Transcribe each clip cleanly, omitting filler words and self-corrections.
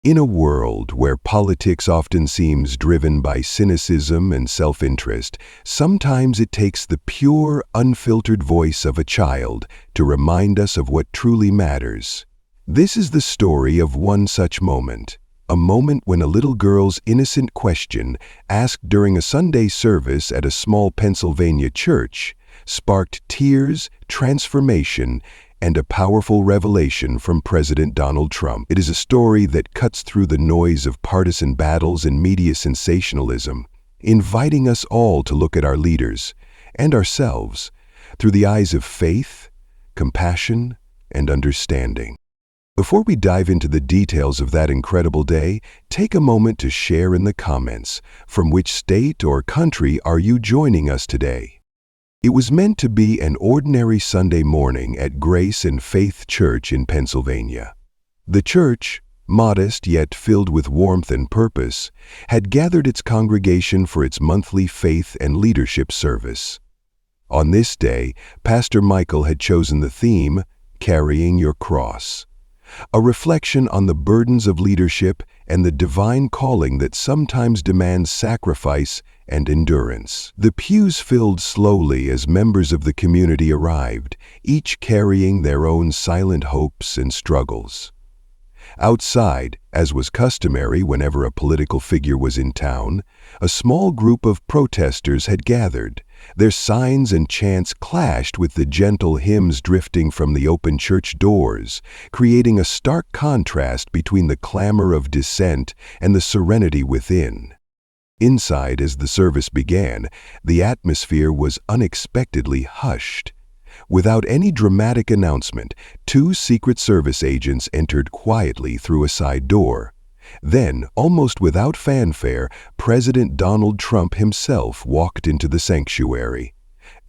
In a world where politics often seems driven by cynicism and self-interest, sometimes it takes the pure, unfiltered voice of a child to remind us of what truly matters. This is the story of one such moment, a moment when a little girl's innocent question, asked during a Sunday service at a small Pennsylvania church, sparked tears, transformation, and a powerful revelation from President Donald Trump. It is a story that cuts through the noise of partisan battles and media sensationalism, inviting us all to look at our leaders and ourselves through the eyes of faith, compassion, and understanding. Before we dive into the details of that incredible day, take a moment to share in the comments from which state or country are you joining us today. It was meant to be an ordinary Sunday morning at Grace and Faith Church in Pennsylvania. The church, modest yet filled with warmth and purpose, had gathered its congregation for its monthly faith and leadership service. On this day, Pastor Michael had chosen the theme, Carrying Your Cross, a reflection on the burdens of leadership and the divine calling that sometimes demands sacrifice and endurance. The pews filled slowly as members of the community arrived, each carrying their own silent hopes and struggles. Outside, as was customary whenever a political figure was in town, a small group of protesters had gathered. Their signs and chants clashed with the gentle hymns drifting from the open church doors, creating a stark contrast between the clamor of dissent and the serenity within. Inside, as the service began, the atmosphere was unexpectedly hushed. Without any dramatic announcement, 2 Secret Service agents entered quietly through a side door. Then, almost without fanfare, President Donald Trump himself walked into the sanctuary.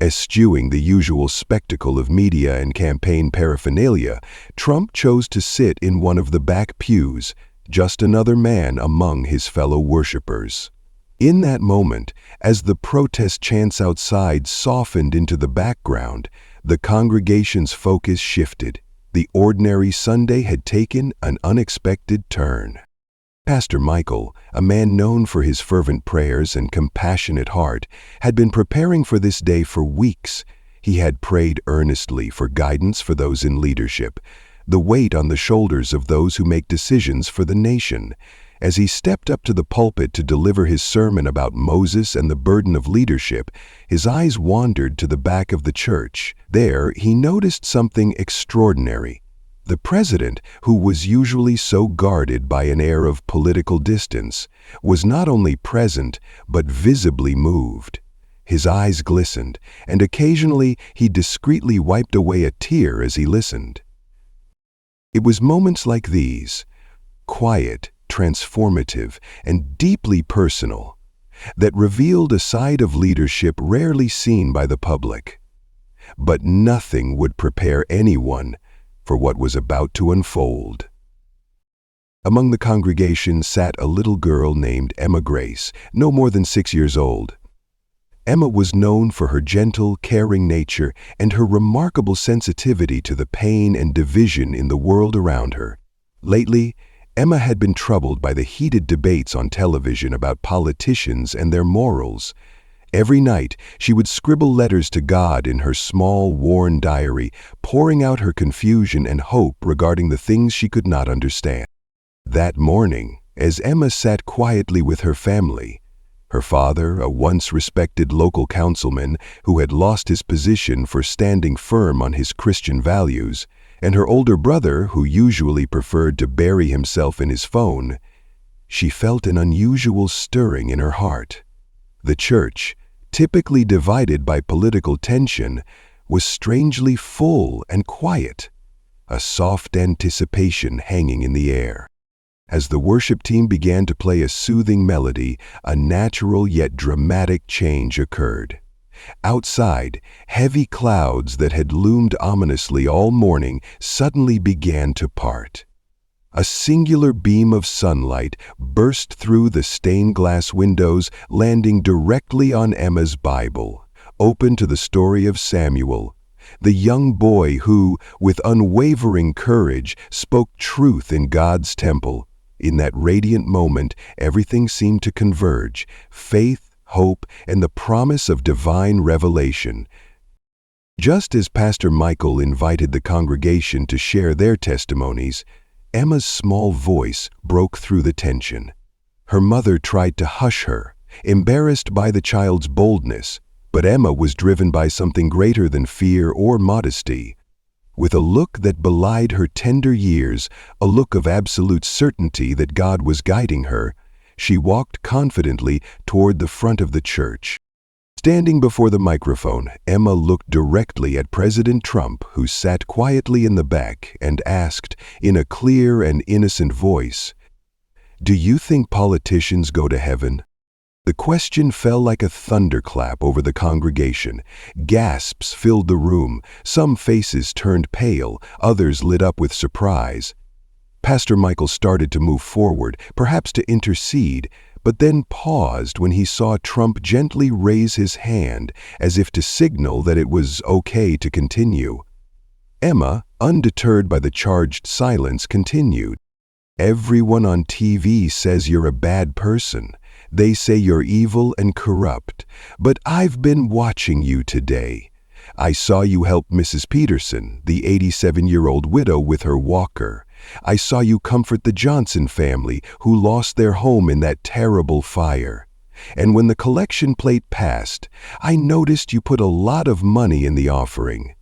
Eschewing the usual spectacle of media and campaign paraphernalia, Trump chose to sit in one of the back pews, just another man among his fellow worshipers. In that moment, as the protest chants outside softened into the background, the congregation's focus shifted. The ordinary Sunday had taken an unexpected turn. Pastor Michael, a man known for his fervent prayers and compassionate heart, had been preparing for this day for weeks. He had prayed earnestly for guidance for those in leadership, the weight on the shoulders of those who make decisions for the nation. As he stepped up to the pulpit to deliver his sermon about Moses and the burden of leadership, his eyes wandered to the back of the church. There, he noticed something extraordinary. The president, who was usually so guarded by an air of political distance, was not only present, but visibly moved. His eyes glistened, and occasionally he discreetly wiped away a tear as he listened. It was moments like these, quiet, transformative, and deeply personal, that revealed a side of leadership rarely seen by the public. But nothing would prepare anyone for what was about to unfold. Among the congregation sat a little girl named Emma Grace, no more than 6 years old. Emma was known for her gentle, caring nature and her remarkable sensitivity to the pain and division in the world around her. Lately, Emma had been troubled by the heated debates on television about politicians and their morals. Every night, she would scribble letters to God in her small, worn diary, pouring out her confusion and hope regarding the things she could not understand. That morning, as Emma sat quietly with her family, her father, a once respected local councilman who had lost his position for standing firm on his Christian values, and her older brother, who usually preferred to bury himself in his phone, she felt an unusual stirring in her heart. The church, typically divided by political tension, was strangely full and quiet, a soft anticipation hanging in the air. As the worship team began to play a soothing melody, a natural yet dramatic change occurred. Outside, heavy clouds that had loomed ominously all morning suddenly began to part. A singular beam of sunlight burst through the stained glass windows, landing directly on Emma's Bible, open to the story of Samuel, the young boy who, with unwavering courage, spoke truth in God's temple, In that radiant moment, everything seemed to converge: faith, hope, and the promise of divine revelation. Just as Pastor Michael invited the congregation to share their testimonies, Emma's small voice broke through the tension. Her mother tried to hush her, embarrassed by the child's boldness, but Emma was driven by something greater than fear or modesty. With a look that belied her tender years, a look of absolute certainty that God was guiding her, she walked confidently toward the front of the church. Standing before the microphone, Emma looked directly at President Trump, who sat quietly in the back, and asked, in a clear and innocent voice, "Do you think politicians go to heaven?" The question fell like a thunderclap over the congregation. Gasps filled the room. Some faces turned pale, others lit up with surprise. Pastor Michael started to move forward, perhaps to intercede, but then paused when he saw Trump gently raise his hand, as if to signal that it was okay to continue. Emma, undeterred by the charged silence, continued, "Everyone on TV says you're a bad person. They say you're evil and corrupt. But I've been watching you today. I saw you help Mrs. Peterson, the 87-year-old widow, with her walker. I saw you comfort the Johnson family who lost their home in that terrible fire. And when the collection plate passed, I noticed you put a lot of money in the offering.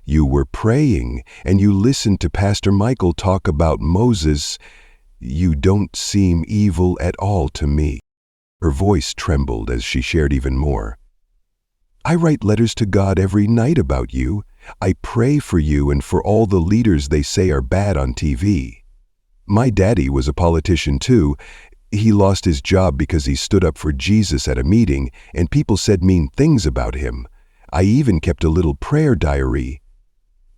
You were praying, and you listened to Pastor Michael talk about Moses. You don't seem evil at all to me." Her voice trembled as she shared even more. "I write letters to God every night about you. I pray for you and for all the leaders they say are bad on TV. My daddy was a politician too. He lost his job because he stood up for Jesus at a meeting, and people said mean things about him. I even kept a little prayer diary."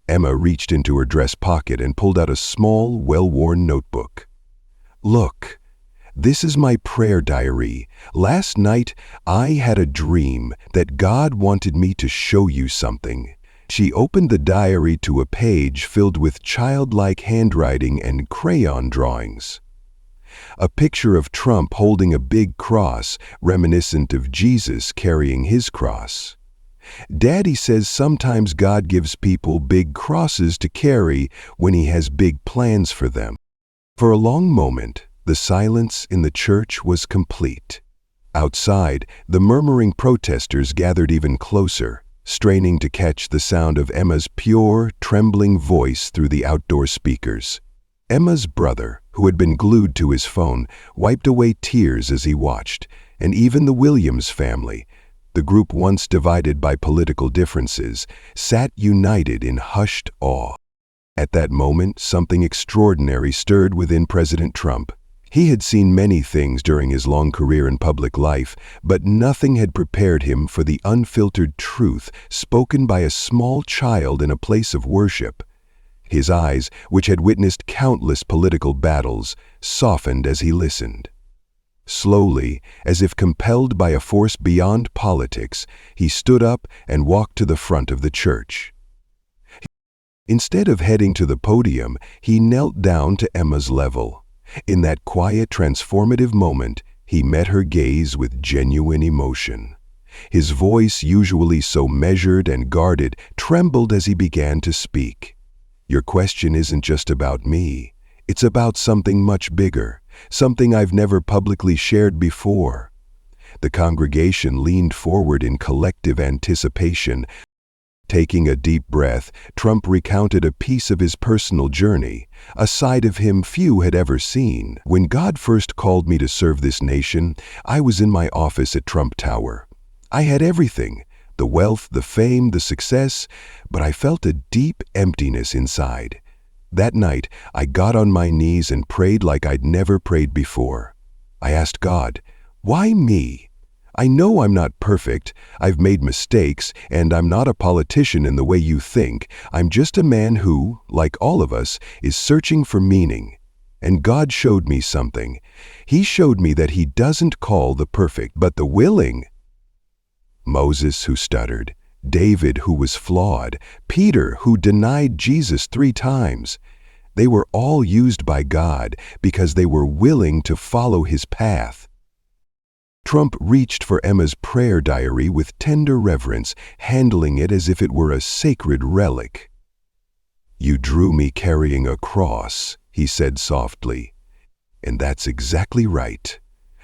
Emma reached into her dress pocket and pulled out a small, well-worn notebook. "Look. This is my prayer diary. Last night, I had a dream that God wanted me to show you something." She opened the diary to a page filled with childlike handwriting and crayon drawings. A picture of Trump holding a big cross, reminiscent of Jesus carrying his cross. "Daddy says sometimes God gives people big crosses to carry when he has big plans for them." For a long moment, the silence in the church was complete. Outside, the murmuring protesters gathered even closer, straining to catch the sound of Emma's pure, trembling voice through the outdoor speakers. Emma's brother, who had been glued to his phone, wiped away tears as he watched, and even the Williams family, the group once divided by political differences, sat united in hushed awe. At that moment, something extraordinary stirred within President Trump. He had seen many things during his long career in public life, but nothing had prepared him for the unfiltered truth spoken by a small child in a place of worship. His eyes, which had witnessed countless political battles, softened as he listened. Slowly, as if compelled by a force beyond politics, he stood up and walked to the front of the church. Instead of heading to the podium, he knelt down to Emma's level. In that quiet, transformative moment, he met her gaze with genuine emotion. His voice, usually so measured and guarded, trembled as he began to speak. "Your question isn't just about me. It's about something much bigger, something I've never publicly shared before." The congregation leaned forward in collective anticipation. Taking a deep breath, Trump recounted a piece of his personal journey, a side of him few had ever seen. "When God first called me to serve this nation, I was in my office at Trump Tower. I had everything, the wealth, the fame, the success, but I felt a deep emptiness inside. That night, I got on my knees and prayed like I'd never prayed before. I asked God, why me? I know I'm not perfect, I've made mistakes, and I'm not a politician in the way you think. I'm just a man who, like all of us, is searching for meaning. And God showed me something. He showed me that He doesn't call the perfect, but the willing. Moses, who stuttered, David, who was flawed, Peter, who denied Jesus 3 times. They were all used by God because they were willing to follow His path. Trump reached for Emma's prayer diary with tender reverence, handling it as if it were a sacred relic. "You drew me carrying a cross," he said softly. "And that's exactly right.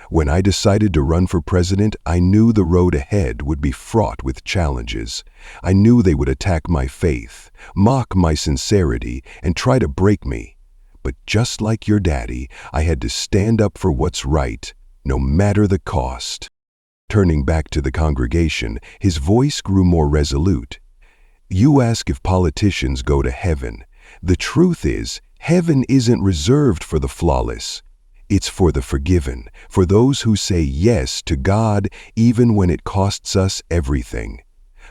When I decided to run for president, I knew the road ahead would be fraught with challenges. I knew they would attack my faith, mock my sincerity, and try to break me. But just like your daddy, I had to stand up for what's right, no matter the cost." Turning back to the congregation, his voice grew more resolute. "You ask if politicians go to heaven. The truth is, heaven isn't reserved for the flawless. It's for the forgiven, for those who say yes to God even when it costs us everything.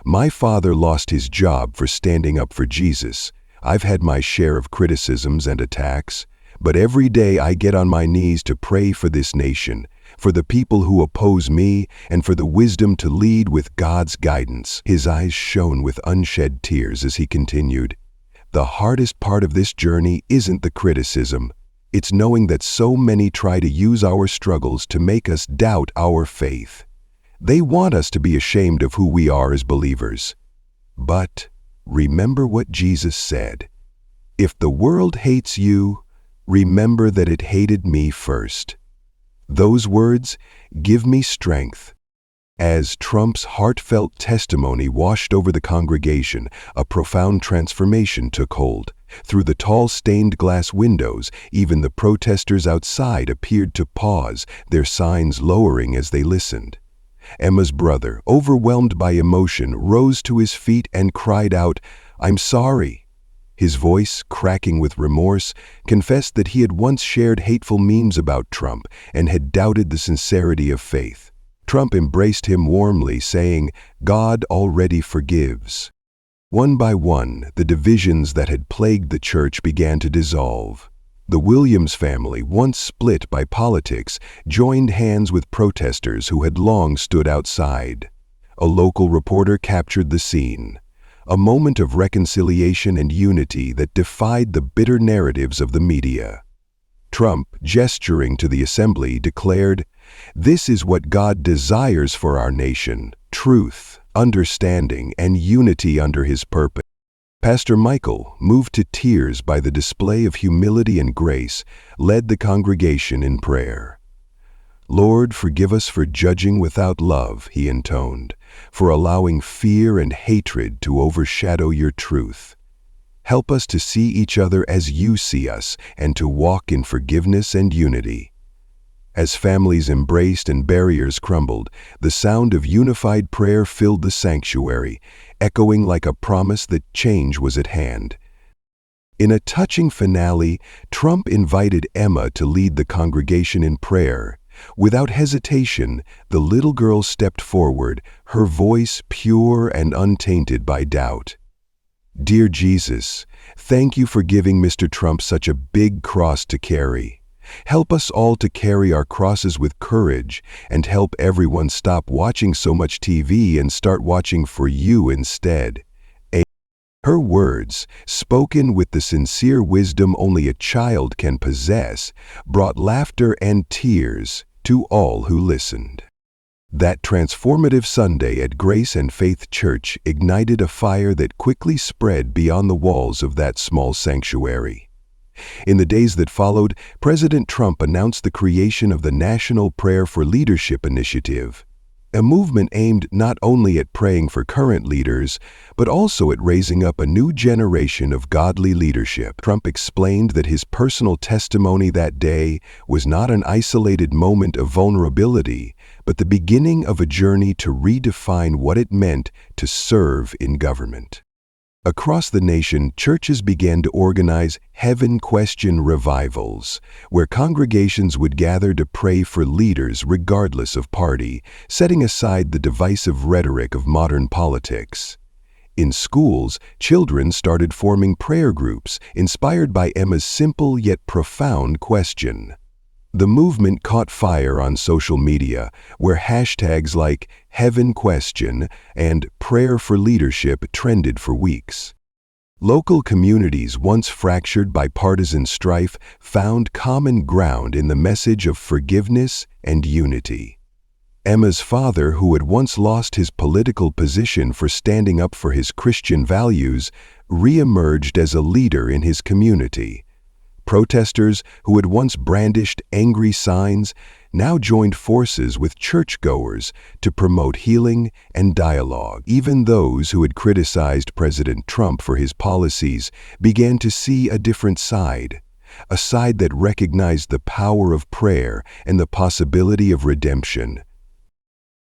My father lost his job for standing up for Jesus. I've had my share of criticisms and attacks, but every day I get on my knees to pray for this nation, for the people who oppose me, and for the wisdom to lead with God's guidance." His eyes shone with unshed tears as he continued, "The hardest part of this journey isn't the criticism. It's knowing that so many try to use our struggles to make us doubt our faith. They want us to be ashamed of who we are as believers. But remember what Jesus said. If the world hates you, remember that it hated me first." Those words give me strength. As Trump's heartfelt testimony washed over the congregation, a profound transformation took hold. Through the tall stained glass windows, even the protesters outside appeared to pause, their signs lowering as they listened. Emma's brother, overwhelmed by emotion, rose to his feet and cried out, "I'm sorry." His voice, cracking with remorse, confessed that he had once shared hateful memes about Trump and had doubted the sincerity of faith. Trump embraced him warmly, saying, "God already forgives." One by one, the divisions that had plagued the church began to dissolve. The Williams family, once split by politics, joined hands with protesters who had long stood outside. A local reporter captured the scene. A moment of reconciliation and unity that defied the bitter narratives of the media. Trump, gesturing to the assembly, declared, "This is what God desires for our nation: truth, understanding, and unity under His purpose." Pastor Michael, moved to tears by the display of humility and grace, led the congregation in prayer. "Lord, forgive us for judging without love," he intoned, "for allowing fear and hatred to overshadow your truth. Help us to see each other as you see us and to walk in forgiveness and unity." As families embraced and barriers crumbled, the sound of unified prayer filled the sanctuary, echoing like a promise that change was at hand. In a touching finale, Trump invited Emma to lead the congregation in prayer. Without hesitation, the little girl stepped forward, her voice pure and untainted by doubt. "Dear Jesus, thank you for giving Mr. Trump such a big cross to carry. Help us all to carry our crosses with courage, and help everyone stop watching so much TV and start watching for you instead." Her words, spoken with the sincere wisdom only a child can possess, brought laughter and tears to all who listened. That transformative Sunday at Grace and Faith Church ignited a fire that quickly spread beyond the walls of that small sanctuary. In the days that followed, President Trump announced the creation of the National Prayer for Leadership Initiative, a movement aimed not only at praying for current leaders, but also at raising up a new generation of godly leadership. Trump explained that his personal testimony that day was not an isolated moment of vulnerability, but the beginning of a journey to redefine what it meant to serve in government. Across the nation, churches began to organize Heaven Question revivals, where congregations would gather to pray for leaders regardless of party, setting aside the divisive rhetoric of modern politics. In schools, children started forming prayer groups inspired by Emma's simple yet profound question. The movement caught fire on social media, where hashtags like Heaven Question and Prayer for Leadership trended for weeks. Local communities, once fractured by partisan strife, found common ground in the message of forgiveness and unity. Emma's father, who had once lost his political position for standing up for his Christian values, re-emerged as a leader in his community. Protesters who had once brandished angry signs now joined forces with churchgoers to promote healing and dialogue. Even those who had criticized President Trump for his policies began to see a different side, a side that recognized the power of prayer and the possibility of redemption.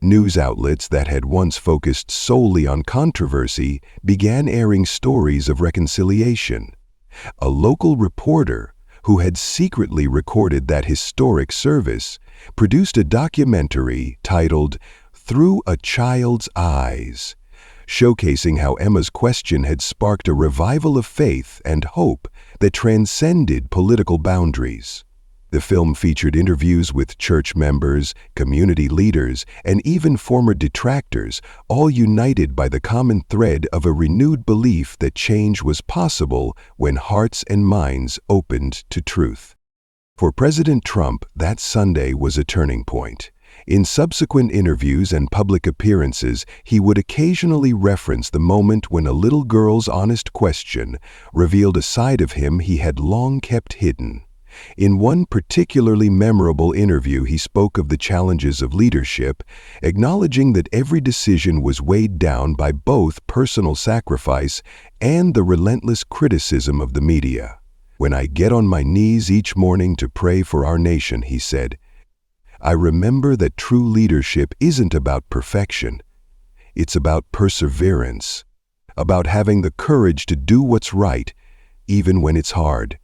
News outlets that had once focused solely on controversy began airing stories of reconciliation. A local reporter, who had secretly recorded that historic service, produced a documentary titled "Through a Child's Eyes," showcasing how Emma's question had sparked a revival of faith and hope that transcended political boundaries. The film featured interviews with church members, community leaders, and even former detractors, all united by the common thread of a renewed belief that change was possible when hearts and minds opened to truth. For President Trump, that Sunday was a turning point. In subsequent interviews and public appearances, he would occasionally reference the moment when a little girl's honest question revealed a side of him he had long kept hidden. In one particularly memorable interview, he spoke of the challenges of leadership, acknowledging that every decision was weighed down by both personal sacrifice and the relentless criticism of the media. "When I get on my knees each morning to pray for our nation," he said, "I remember that true leadership isn't about perfection. It's about perseverance, about having the courage to do what's right, even when it's hard."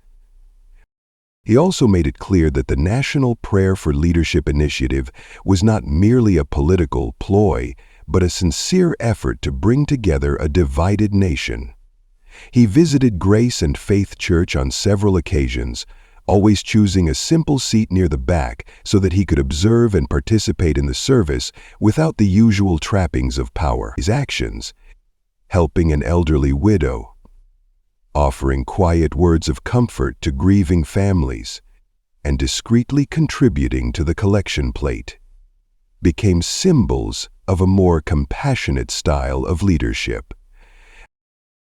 He also made it clear that the National Prayer for Leadership initiative was not merely a political ploy, but a sincere effort to bring together a divided nation. He visited Grace and Faith Church on several occasions, always choosing a simple seat near the back so that he could observe and participate in the service without the usual trappings of power. His actions, helping an elderly widow, offering quiet words of comfort to grieving families, and discreetly contributing to the collection plate, became symbols of a more compassionate style of leadership.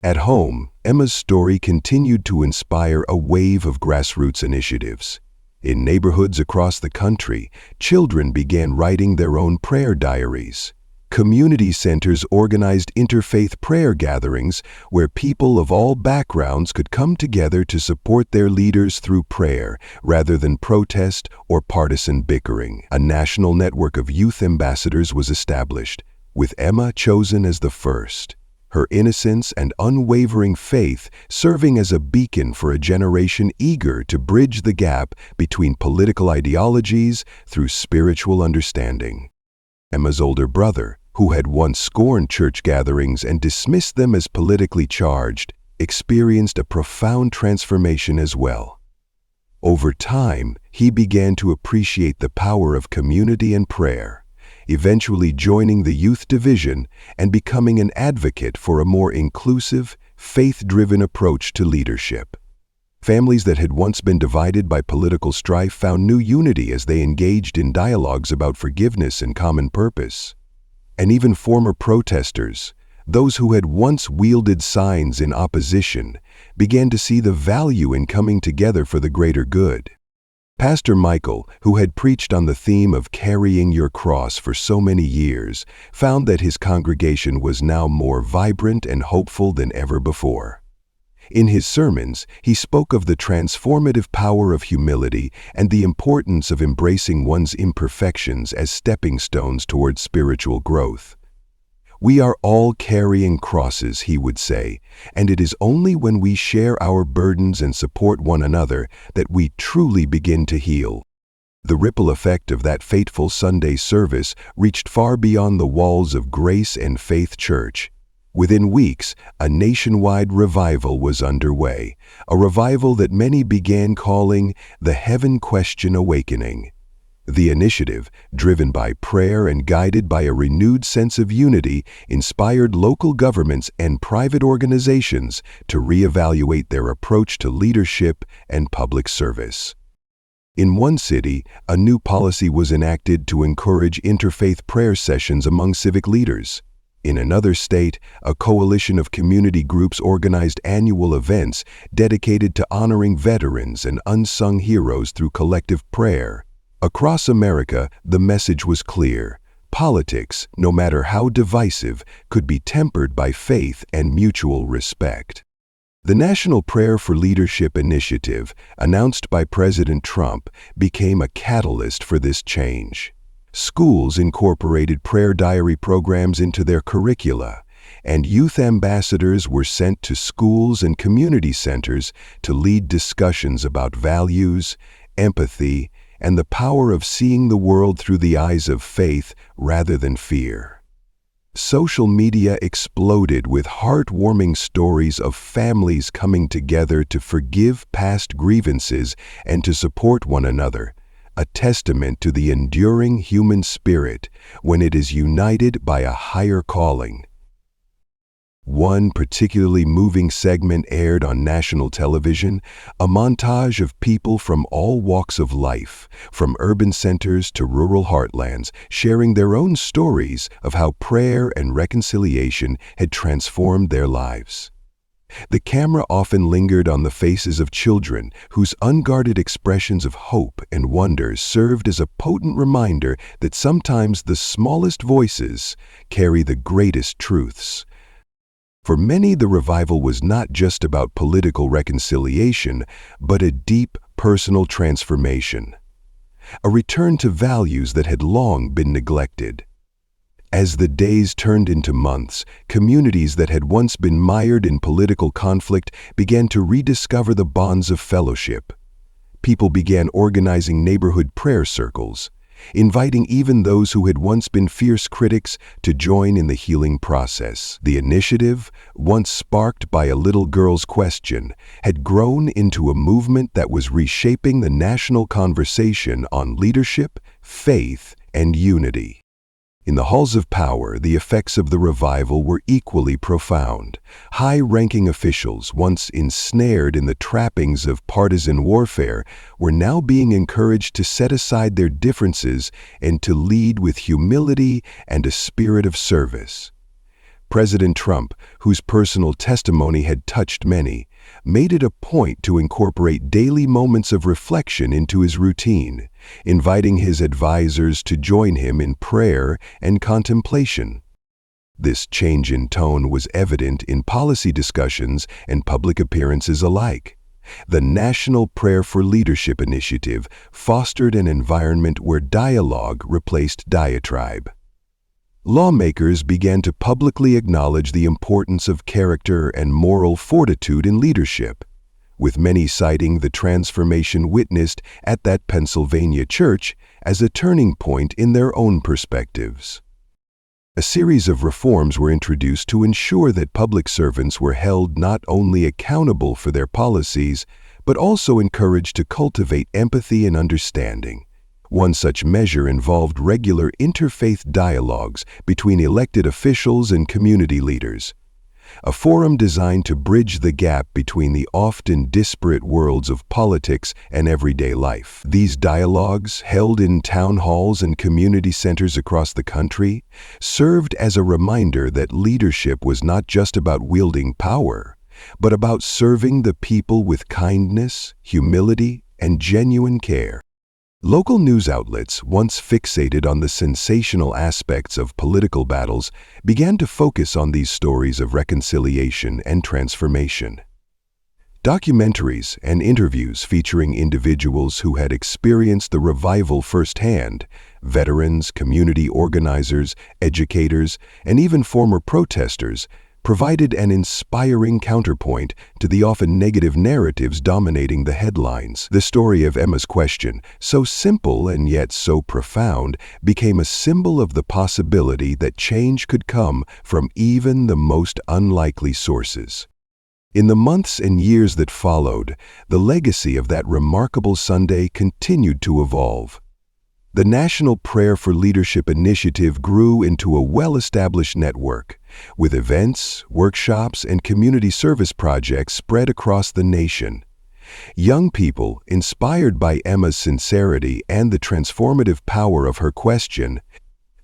At home, Emma's story continued to inspire a wave of grassroots initiatives. In neighborhoods across the country, children began writing their own prayer diaries. Community centers organized interfaith prayer gatherings where people of all backgrounds could come together to support their leaders through prayer rather than protest or partisan bickering. A national network of youth ambassadors was established, with Emma chosen as the first, her innocence and unwavering faith serving as a beacon for a generation eager to bridge the gap between political ideologies through spiritual understanding. Emma's older brother, who had once scorned church gatherings and dismissed them as politically charged, experienced a profound transformation as well. Over time, he began to appreciate the power of community and prayer, eventually joining the youth division and becoming an advocate for a more inclusive, faith-driven approach to leadership. Families that had once been divided by political strife found new unity as they engaged in dialogues about forgiveness and common purpose. And even former protesters, those who had once wielded signs in opposition, began to see the value in coming together for the greater good. Pastor Michael, who had preached on the theme of carrying your cross for so many years, found that his congregation was now more vibrant and hopeful than ever before. In his sermons, he spoke of the transformative power of humility and the importance of embracing one's imperfections as stepping stones towards spiritual growth. "We are all carrying crosses," he would say, "and it is only when we share our burdens and support one another that we truly begin to heal." The ripple effect of that fateful Sunday service reached far beyond the walls of Grace and Faith Church. Within weeks, a nationwide revival was underway, a revival that many began calling the Heaven Question Awakening. The initiative, driven by prayer and guided by a renewed sense of unity, inspired local governments and private organizations to reevaluate their approach to leadership and public service. In one city, a new policy was enacted to encourage interfaith prayer sessions among civic leaders. In another state, a coalition of community groups organized annual events dedicated to honoring veterans and unsung heroes through collective prayer. Across America, the message was clear. Politics, no matter how divisive, could be tempered by faith and mutual respect. The National Prayer for Leadership initiative, announced by President Trump, became a catalyst for this change. Schools incorporated prayer diary programs into their curricula, and youth ambassadors were sent to schools and community centers to lead discussions about values, empathy, and the power of seeing the world through the eyes of faith rather than fear. Social media exploded with heartwarming stories of families coming together to forgive past grievances and to support one another, a testament to the enduring human spirit when it is united by a higher calling. One particularly moving segment aired on national television, a montage of people from all walks of life, from urban centers to rural heartlands, sharing their own stories of how prayer and reconciliation had transformed their lives. The camera often lingered on the faces of children, whose unguarded expressions of hope and wonder served as a potent reminder that sometimes the smallest voices carry the greatest truths. For many, the revival was not just about political reconciliation, but a deep personal transformation, a return to values that had long been neglected. As the days turned into months, communities that had once been mired in political conflict began to rediscover the bonds of fellowship. People began organizing neighborhood prayer circles, inviting even those who had once been fierce critics to join in the healing process. The initiative, once sparked by a little girl's question, had grown into a movement that was reshaping the national conversation on leadership, faith, and unity. In the halls of power, the effects of the revival were equally profound. High-ranking officials, once ensnared in the trappings of partisan warfare, were now being encouraged to set aside their differences and to lead with humility and a spirit of service. President Trump, whose personal testimony had touched many, made it a point to incorporate daily moments of reflection into his routine, inviting his advisors to join him in prayer and contemplation. This change in tone was evident in policy discussions and public appearances alike. The National Prayer for Leadership initiative fostered an environment where dialogue replaced diatribe. Lawmakers began to publicly acknowledge the importance of character and moral fortitude in leadership, with many citing the transformation witnessed at that Pennsylvania church as a turning point in their own perspectives. A series of reforms were introduced to ensure that public servants were held not only accountable for their policies, but also encouraged to cultivate empathy and understanding. One such measure involved regular interfaith dialogues between elected officials and community leaders, a forum designed to bridge the gap between the often disparate worlds of politics and everyday life. These dialogues, held in town halls and community centers across the country, served as a reminder that leadership was not just about wielding power, but about serving the people with kindness, humility, and genuine care. Local news outlets, once fixated on the sensational aspects of political battles, began to focus on these stories of reconciliation and transformation. Documentaries and interviews featuring individuals who had experienced the revival firsthand, veterans, community organizers, educators, and even former protesters, provided an inspiring counterpoint to the often negative narratives dominating the headlines. The story of Emma's question, so simple and yet so profound, became a symbol of the possibility that change could come from even the most unlikely sources. In the months and years that followed, the legacy of that remarkable Sunday continued to evolve. The National Prayer for Leadership initiative grew into a well-established network, with events, workshops, and community service projects spread across the nation. Young people, inspired by Emma's sincerity and the transformative power of her question,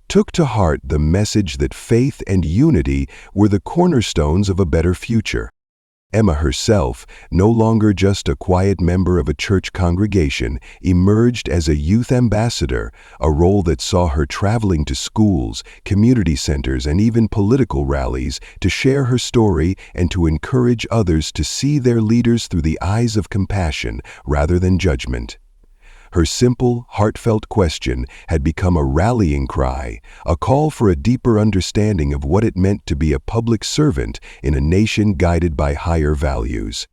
took to heart the message that faith and unity were the cornerstones of a better future. Emma herself, no longer just a quiet member of a church congregation, emerged as a youth ambassador, a role that saw her traveling to schools, community centers, and even political rallies to share her story and to encourage others to see their leaders through the eyes of compassion rather than judgment. Her simple, heartfelt question had become a rallying cry, a call for a deeper understanding of what it meant to be a public servant in a nation guided by higher values.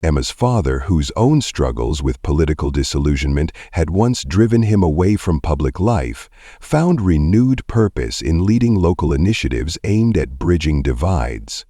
Emma's father, whose own struggles with political disillusionment had once driven him away from public life, found renewed purpose in leading local initiatives aimed at bridging divides.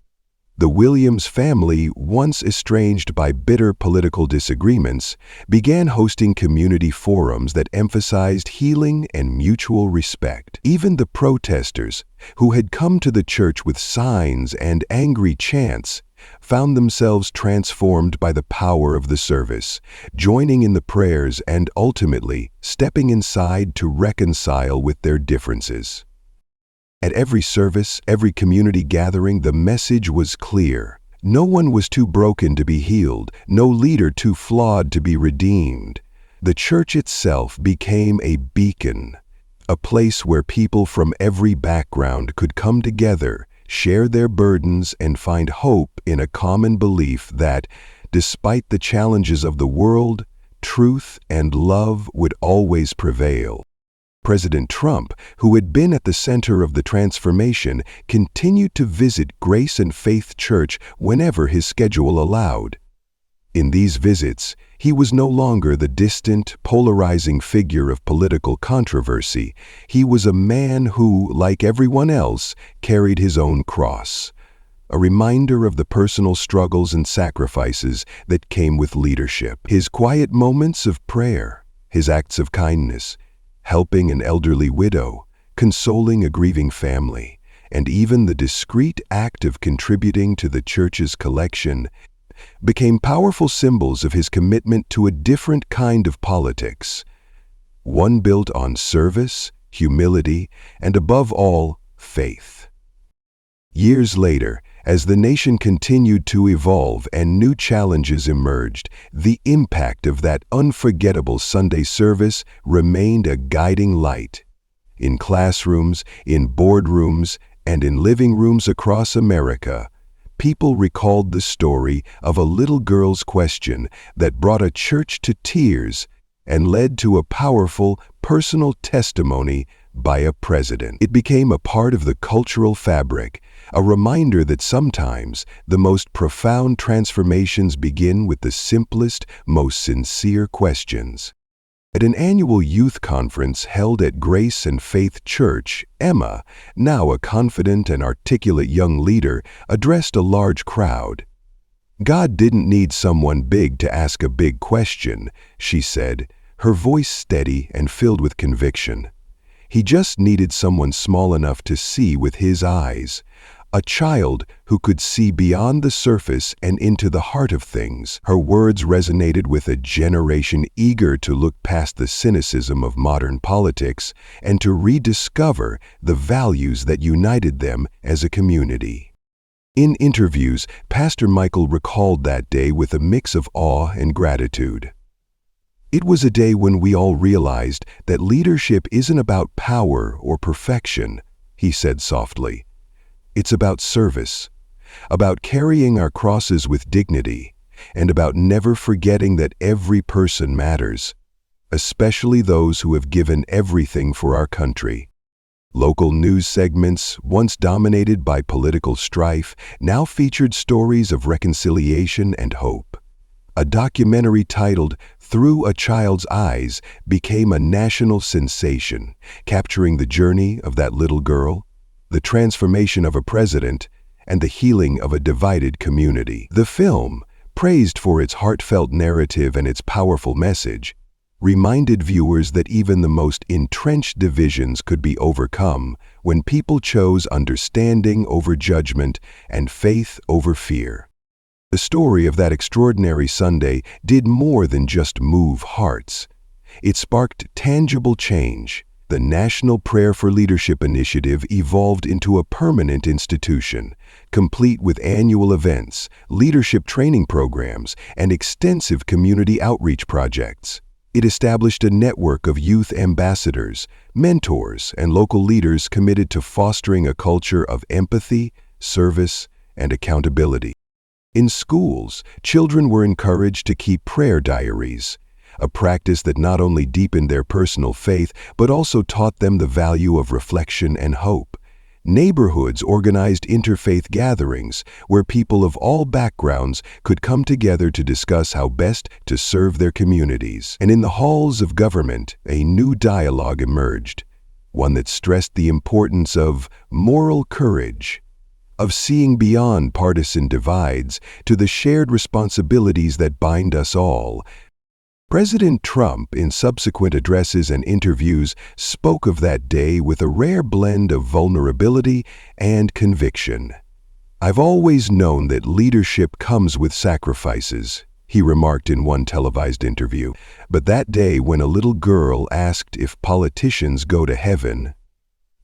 The Williams family, once estranged by bitter political disagreements, began hosting community forums that emphasized healing and mutual respect. Even the protesters, who had come to the church with signs and angry chants, found themselves transformed by the power of the service, joining in the prayers and ultimately stepping inside to reconcile with their differences. At every service, every community gathering, the message was clear. No one was too broken to be healed, no leader too flawed to be redeemed. The church itself became a beacon, a place where people from every background could come together, share their burdens, and find hope in a common belief that, despite the challenges of the world, truth and love would always prevail. President Trump, who had been at the center of the transformation, continued to visit Grace and Faith Church whenever his schedule allowed. In these visits, he was no longer the distant, polarizing figure of political controversy. He was a man who, like everyone else, carried his own cross, a reminder of the personal struggles and sacrifices that came with leadership. His quiet moments of prayer, his acts of kindness, helping an elderly widow, consoling a grieving family, and even the discreet act of contributing to the church's collection became powerful symbols of his commitment to a different kind of politics, one built on service, humility, and above all, faith. Years later, as the nation continued to evolve and new challenges emerged, the impact of that unforgettable Sunday service remained a guiding light. In classrooms, in boardrooms, and in living rooms across America, people recalled the story of a little girl's question that brought a church to tears and led to a powerful, personal testimony by a president. It became a part of the cultural fabric, a reminder that sometimes the most profound transformations begin with the simplest, most sincere questions. At an annual youth conference held at Grace and Faith Church, Emma, now a confident and articulate young leader, addressed a large crowd. "God didn't need someone big to ask a big question," she said, her voice steady and filled with conviction. "He just needed someone small enough to see with his eyes, a child who could see beyond the surface and into the heart of things." Her words resonated with a generation eager to look past the cynicism of modern politics and to rediscover the values that united them as a community. In interviews, Pastor Michael recalled that day with a mix of awe and gratitude. "It was a day when we all realized that leadership isn't about power or perfection," he said softly. "It's about service, about carrying our crosses with dignity, and about never forgetting that every person matters, especially those who have given everything for our country." Local news segments, once dominated by political strife, now featured stories of reconciliation and hope. A documentary titled "Through a Child's Eyes" became a national sensation, capturing the journey of that little girl, the transformation of a president, and the healing of a divided community. The film, praised for its heartfelt narrative and its powerful message, reminded viewers that even the most entrenched divisions could be overcome when people chose understanding over judgment and faith over fear. The story of that extraordinary Sunday did more than just move hearts. It sparked tangible change. The National Prayer for Leadership initiative evolved into a permanent institution, complete with annual events, leadership training programs, and extensive community outreach projects. It established a network of youth ambassadors, mentors, and local leaders committed to fostering a culture of empathy, service, and accountability. In schools, children were encouraged to keep prayer diaries, a practice that not only deepened their personal faith but also taught them the value of reflection and hope. Neighborhoods organized interfaith gatherings where people of all backgrounds could come together to discuss how best to serve their communities. And in the halls of government, a new dialogue emerged, one that stressed the importance of moral courage, of seeing beyond partisan divides to the shared responsibilities that bind us all. President Trump, in subsequent addresses and interviews, spoke of that day with a rare blend of vulnerability and conviction. "I've always known that leadership comes with sacrifices," he remarked in one televised interview. "But that day when a little girl asked if politicians go to heaven,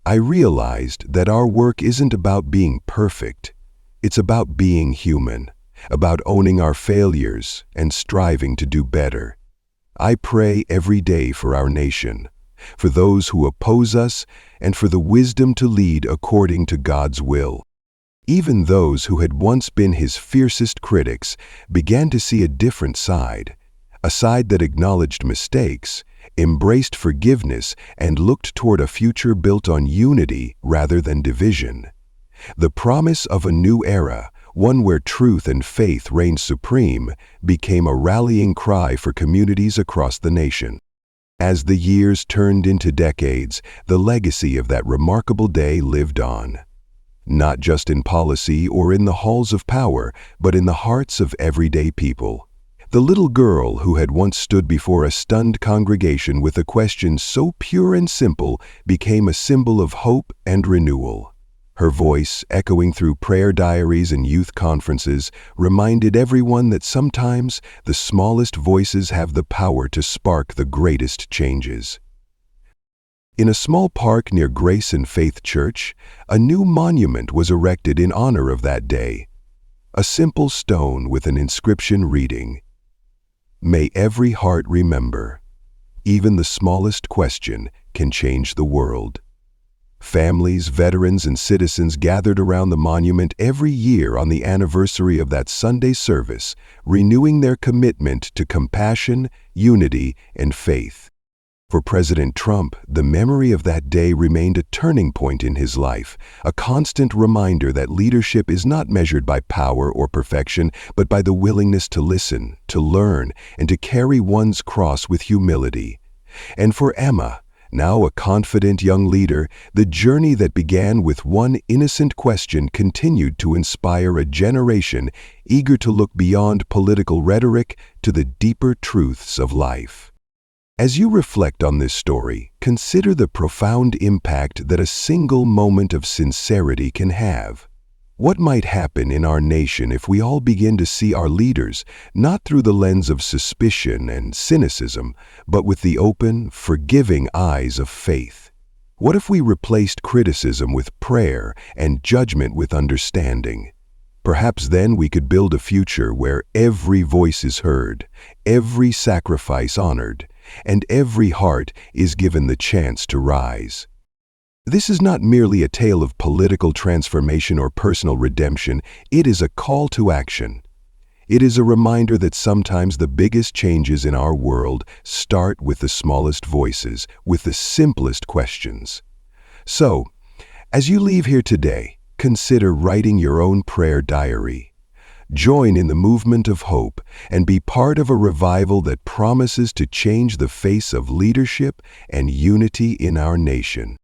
I realized that our work isn't about being perfect. It's about being human, about owning our failures and striving to do better. I pray every day for our nation, for those who oppose us, and for the wisdom to lead according to God's will." Even those who had once been his fiercest critics began to see a different side, a side that acknowledged mistakes, embraced forgiveness, and looked toward a future built on unity rather than division. The promise of a new era, one where truth and faith reigned supreme, became a rallying cry for communities across the nation. As the years turned into decades, the legacy of that remarkable day lived on. Not just in policy or in the halls of power, but in the hearts of everyday people. The little girl who had once stood before a stunned congregation with a question so pure and simple became a symbol of hope and renewal. Her voice, echoing through prayer diaries and youth conferences, reminded everyone that sometimes the smallest voices have the power to spark the greatest changes. In a small park near Grace and Faith Church, a new monument was erected in honor of that day. A simple stone with an inscription reading, "May every heart remember, even the smallest question can change the world." Families, veterans, and citizens gathered around the monument every year on the anniversary of that Sunday service, renewing their commitment to compassion, unity, and faith. For President Trump, the memory of that day remained a turning point in his life, a constant reminder that leadership is not measured by power or perfection, but by the willingness to listen, to learn, and to carry one's cross with humility. And for Emma, now a confident young leader, the journey that began with one innocent question continued to inspire a generation eager to look beyond political rhetoric to the deeper truths of life. As you reflect on this story, consider the profound impact that a single moment of sincerity can have. What might happen in our nation if we all begin to see our leaders not through the lens of suspicion and cynicism, but with the open, forgiving eyes of faith? What if we replaced criticism with prayer and judgment with understanding? Perhaps then we could build a future where every voice is heard, every sacrifice honored, and every heart is given the chance to rise. This is not merely a tale of political transformation or personal redemption, it is a call to action. It is a reminder that sometimes the biggest changes in our world start with the smallest voices, with the simplest questions. So, as you leave here today, consider writing your own prayer diary. Join in the movement of hope and be part of a revival that promises to change the face of leadership and unity in our nation.